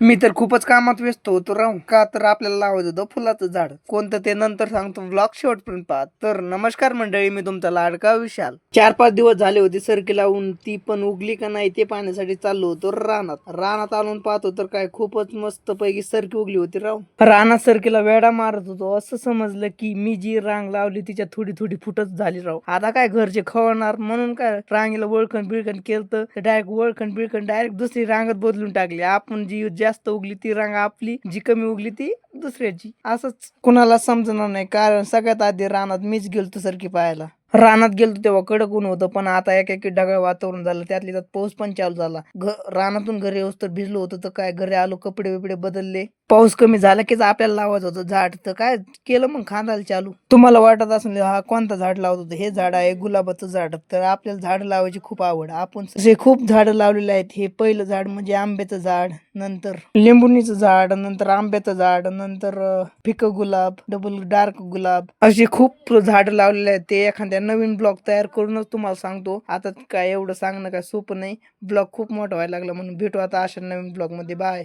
मी तर खूपच कामात व्यस्त होतो राहून का तर आपल्याला लावायचं होतं फुलाचं झाड कोणतं ते नंतर सांगतो ब्लॉग शेवटपर्यंत पहा. तर नमस्कार मंडळी, मी तुमचा लाडका विशाल. 4-5 दिवस झाले होते सरकी लावून, ती पण उगली का नाही ते पाहण्यासाठी चाललो होतो रानात आणून पाहतो तर काय खूपच मस्त पैकी सरकी उगली होती राव. रानात सरकीला वेडा मारत होतो, असं समजलं की मी जी रांग लावली तिच्या थोडी थोडी फुटच झाली राव. आता काय घरचे खवळणार म्हणून काय रांगेला वळखण बिळखण केलं, डायरेक्ट वळखण बिळखण डायरेक्ट दुसरी रांगत बदलून टाकली. आपण जी जास्त उगली ती रांग आपली, जी कमी उगली ती दुसऱ्याची. असंच कुणाला समजणार नाही, कारण सगळ्यात आधी रानात मीच गेलतो सरकी पाहायला. रानात गेलतो तेव्हा कडक ऊन होतं, पण आता एक ढगाळ वातावरण झालं, त्यातल्या त्यात पाऊस पण चालू झाला. रानातून घरी येऊस तर भिजलो होतो, तर काय घरी आलो कपडे बिपडे बदलले. पाऊस कमी झाला की आपल्याला लावायचं होतं झाड, तर काय केलं मग खांदायला चालू. तुम्हाला वाटत असेल हा कोणता झाड लावत होतं, हे झाड आहे गुलाबाचं झाड. तर आपल्याला झाड लावायची खूप आवड, आपण असे खूप झाडं लावलेले आहेत. हे पहिलं झाड म्हणजे आंब्याचं झाड, नंतर लिंबुनीचं झाड, नंतर आंब्याचं झाड, नंतर फिकं गुलाब, डबल डार्क गुलाब, अशी खूप झाडं लावलेले आहेत. ते एखाद्या नवीन ब्लॉग तयार करूनच तुम्हाला सांगतो. आता काय एवढं सांगणं काय सोपं नाही, ब्लॉग खूप मोठा व्हायला लागला. म्हणून भेटू आता अशा नवीन ब्लॉग मध्ये. बाय.